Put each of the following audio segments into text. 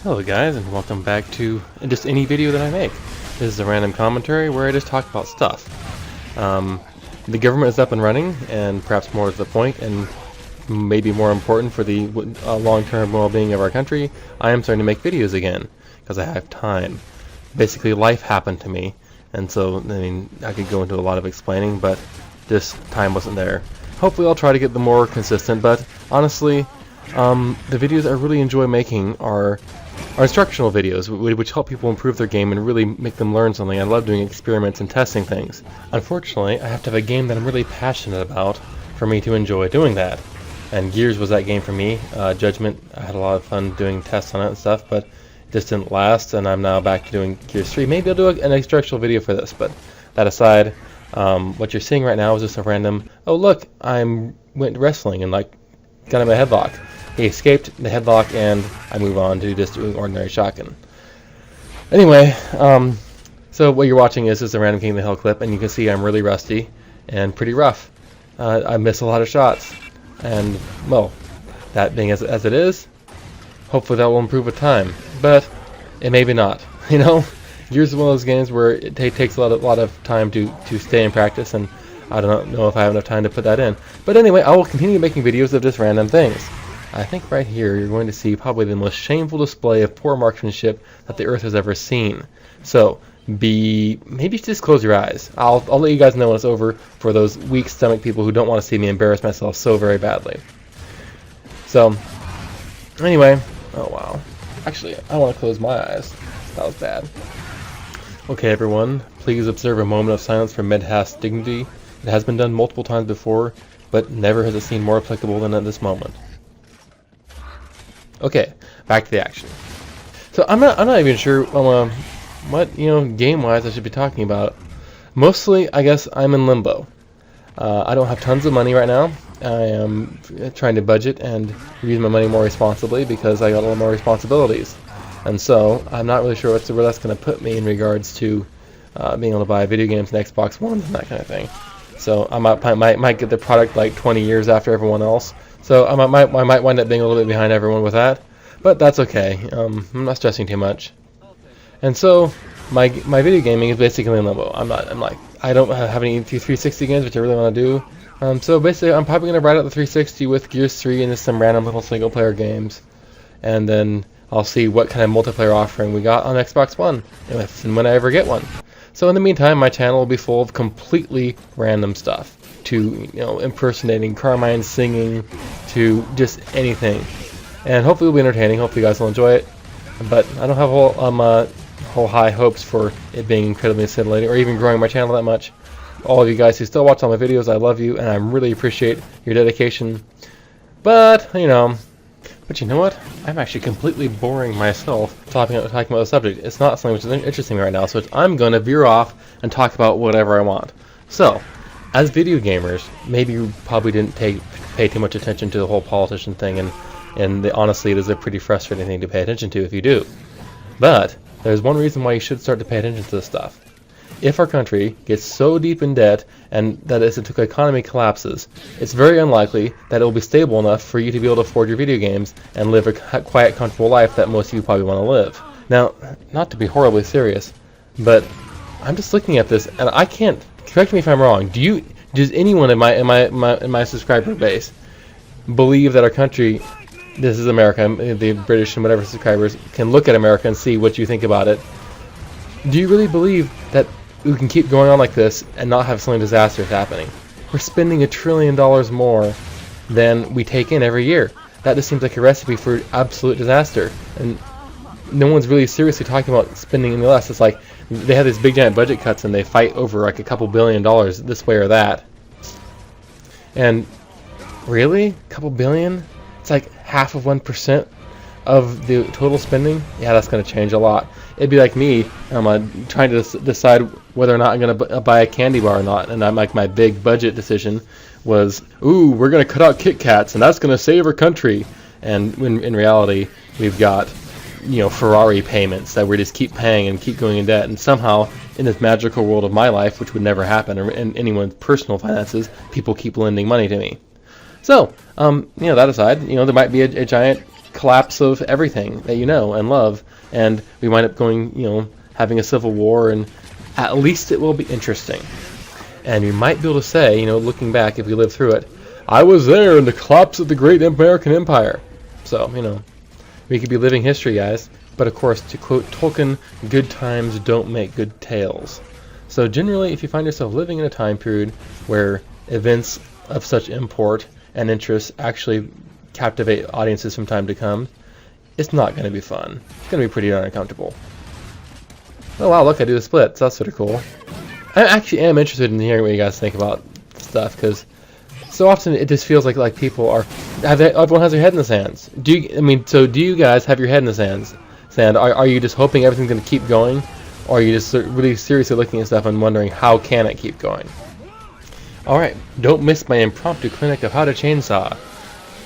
Hello guys, and welcome back to just any video that I make. This is a random commentary where I just talk about stuff. The government is up and running, and perhaps more to the point, and maybe more important for the long-term well-being of our country, I am starting to make videos again, because I have time. Basically, life happened to me, and so, I mean, I could go into a lot of explaining, but this time wasn't there. Hopefully I'll try to get them more consistent, but honestly, the videos I really enjoy making are instructional videos, which help people improve their game and really make them learn something. I love doing experiments and testing things. Unfortunately, I have to have a game that I'm really passionate about for me to enjoy doing that. And Gears was that game for me. Judgment, I had a lot of fun doing tests on it and stuff, but it just didn't last, and I'm now back to doing Gears 3. Maybe I'll do an instructional video for this, but that aside, what you're seeing right now is just a random, oh look, went wrestling and got him a headlock. He escaped the headlock, and I move on to just doing ordinary shotgun. Anyway, so what you're watching is just a random King of the Hill clip, and you can see I'm really rusty and pretty rough. I miss a lot of shots, and, well, that being as it is, hopefully that will improve with time, but it maybe not, you know? Gears is one of those games where it takes a lot of time to stay in practice, and I don't know if I have enough time to put that in. But anyway, I will continue making videos of just random things. I think right here you're going to see probably the most shameful display of poor marksmanship that the Earth has ever seen. So, maybe just close your eyes. I'll let you guys know when it's over for those weak stomach people who don't want to see me embarrass myself so very badly. So, anyway, oh wow. Actually, I want to close my eyes. That was bad. Okay everyone, please observe a moment of silence for Medhast's dignity. It has been done multiple times before, but never has it seemed more applicable than at this moment. Okay, back to the action. So I'm not even sure what game-wise I should be talking about. Mostly, I guess I'm in limbo. I don't have tons of money right now. I am trying to budget and use my money more responsibly because I got a little more responsibilities, and so I'm not really sure where that's going to put me in regards to being able to buy video games and Xbox Ones and that kind of thing. So I might get the product like 20 years after everyone else. So I might wind up being a little bit behind everyone with that, but that's okay. I'm not stressing too much. And so my video gaming is basically in limbo. I don't have any 360 games which I really want to do. So basically I'm probably gonna ride out the 360 with Gears 3 and just some random little single player games, and then I'll see what kind of multiplayer offering we got on Xbox One, if and when I ever get one. So in the meantime, my channel will be full of completely random stuff, to impersonating Carmine singing, to just anything, and hopefully it'll be entertaining. Hopefully you guys will enjoy it, but I don't have whole high hopes for it being incredibly scintillating or even growing my channel that much. All of you guys who still watch all my videos, I love you, and I really appreciate your dedication. But you know what? I'm actually completely boring myself talking about the subject. It's not something which is interesting me right now, so I'm going to veer off and talk about whatever I want. So, as video gamers, maybe you probably didn't pay too much attention to the whole politician thing, and honestly, it is a pretty frustrating thing to pay attention to if you do. But there's one reason why you should start to pay attention to this stuff. If our country gets so deep in debt and that as the economy collapses, it's very unlikely that it will be stable enough for you to be able to afford your video games and live a quiet, comfortable life that most of you probably want to live. Now, not to be horribly serious, but I'm just looking at this and I can't. Correct me if I'm wrong. Does anyone in my subscriber base believe that our country, this is America, the British and whatever subscribers can look at America and see what you think about it? Do you really believe that we can keep going on like this and not have something disastrous happening? We're spending $1 trillion more than we take in every year. That just seems like a recipe for absolute disaster, and no one's really seriously talking about spending any less. It's like they have these big giant budget cuts and they fight over like a couple $1 billion this way or that. And really, a couple billion? It's like half of 1% of the total spending. Yeah, that's going to change a lot. It'd be like me trying to decide whether or not I'm going to buy a candy bar or not, and my big budget decision was, ooh, we're going to cut out Kit Kats, and that's going to save our country. And when in reality, we've got Ferrari payments that we just keep paying and keep going in debt, and somehow in this magical world of my life, which would never happen, or in anyone's personal finances, people keep lending money to me. So, that aside, there might be a giant collapse of everything that you know and love, and we wind up going, having a civil war, and at least it will be interesting. And you might be able to say, looking back, if we live through it, I was there in the collapse of the great American Empire. So, we could be living history, guys. But of course, to quote Tolkien, good times don't make good tales. So generally, if you find yourself living in a time period where events of such import and interest actually captivate audiences from time to come, it's not going to be fun. It's going to be pretty darn uncomfortable. Oh wow, look, I do the splits. That's sort of cool. I actually am interested in hearing what you guys think about stuff, because so often it just feels like people are, everyone has their head in the sands. Do you guys have your head in the sand? Are you just hoping everything's going to keep going, or are you just really seriously looking at stuff and wondering how can it keep going? Alright, don't miss my impromptu clinic of how to chainsaw.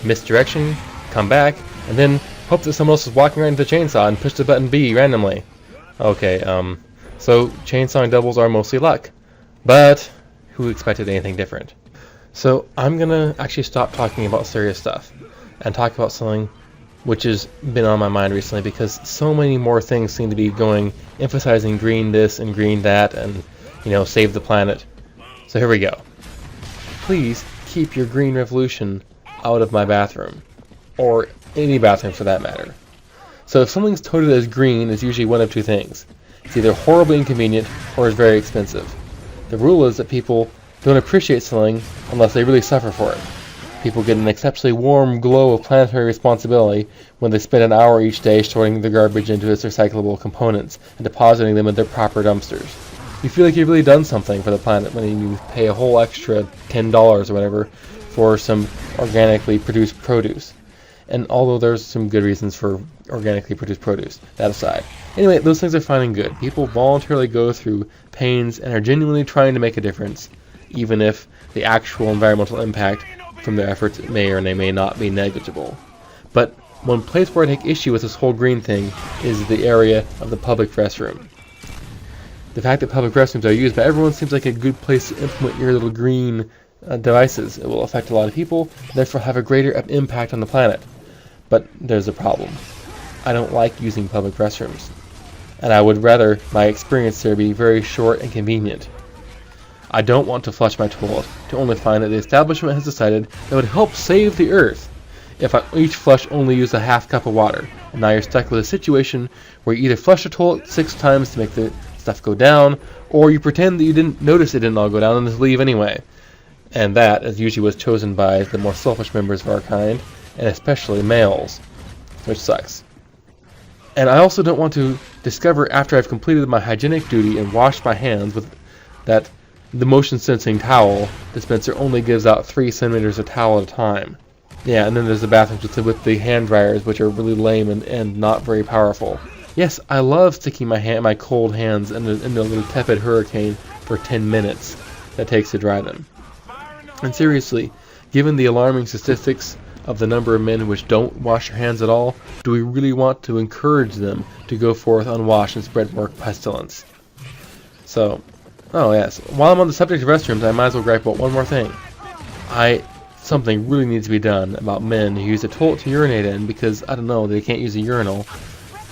Misdirection, come back, and then hope that someone else is walking right into the chainsaw and push the button B randomly. Okay, so chainsawing doubles are mostly luck, but who expected anything different? So I'm gonna actually stop talking about serious stuff and talk about something which has been on my mind recently, because so many more things seem to be emphasizing green this and green that, and save the planet. So here we go. Please keep your green revolution out of my bathroom, or any bathroom for that matter. So if something's touted as green, it's usually one of two things. It's either horribly inconvenient or is very expensive. The rule is that people don't appreciate something unless they really suffer for it. People get an exceptionally warm glow of planetary responsibility when they spend an hour each day sorting the garbage into its recyclable components and depositing them in their proper dumpsters. You feel like you've really done something for the planet when you pay a whole extra $10 or whatever for some organically produced produce. And although there's some good reasons for organically produced produce, that aside. Anyway, those things are fine and good. People voluntarily go through pains and are genuinely trying to make a difference, even if the actual environmental impact from their efforts may or may not be negligible. But one place where I take issue with this whole green thing is the area of the public restroom. The fact that public restrooms are used by everyone seems like a good place to implement your little green devices. It will affect a lot of people, and therefore have a greater impact on the planet. But there's a problem. I don't like using public restrooms, and I would rather my experience there be very short and convenient. I don't want to flush my toilet to only find that the establishment has decided that it would help save the earth if each flush only used a half cup of water, and now you're stuck with a situation where you either flush the toilet 6 times to make the stuff go down, or you pretend that you didn't notice it didn't all go down and just leave anyway. And that, as usually, was chosen by the more selfish members of our kind, and especially males, which sucks. And I also don't want to discover after I've completed my hygienic duty and washed my hands with that the motion sensing towel dispenser only gives out 3 centimeters of towel at a time. Yeah, and then there's the bathrooms with the hand dryers, which are really lame and not very powerful. Yes, I love sticking my cold hands in a little tepid hurricane for 10 minutes that takes to dry them. And seriously, given the alarming statistics of the number of men which don't wash their hands at all, do we really want to encourage them to go forth unwashed and spread more pestilence? So, oh yes, while I'm on the subject of restrooms, I might as well gripe about one more thing. Something really needs to be done about men who use a toilet to urinate in because, I don't know, they can't use a urinal,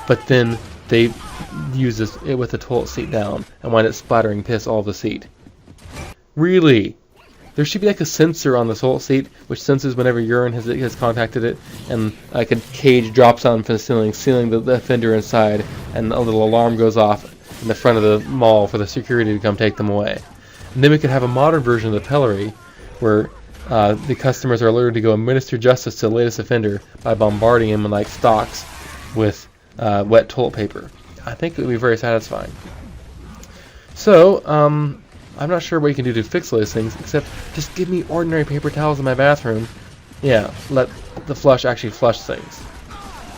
but then they use it with the toilet seat down and wind up splattering piss all over the seat. Really? There should be like a sensor on the toilet seat which senses whenever urine has contacted it, and like a cage drops down from the ceiling, sealing the offender inside, and a little alarm goes off in the front of the mall for the security to come take them away. And then we could have a modern version of the pillory where the customers are alerted to go administer justice to the latest offender by bombarding him in like stocks with wet toilet paper. I think it would be very satisfying. So, I'm not sure what you can do to fix all these things, except just give me ordinary paper towels in my bathroom. Yeah, let the flush actually flush things.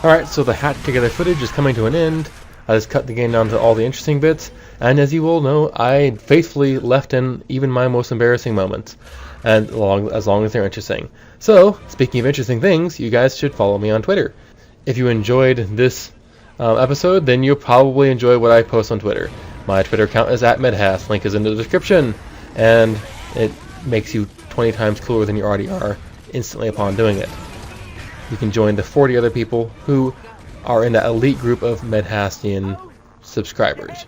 Alright, so the hacked together footage is coming to an end. I just cut the game down to all the interesting bits, and as you all know, I faithfully left in even my most embarrassing moments, and as long as they're interesting. So, speaking of interesting things, you guys should follow me on Twitter. If you enjoyed this episode, then you'll probably enjoy what I post on Twitter. My Twitter account is @medhas, link is in the description, and it makes you 20 times cooler than you already are instantly upon doing it. you can join the 40 other people who are in that elite group of Medhastian subscribers.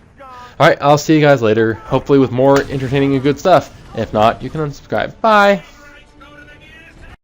Alright, I'll see you guys later, hopefully with more entertaining and good stuff. If not, you can unsubscribe. Bye!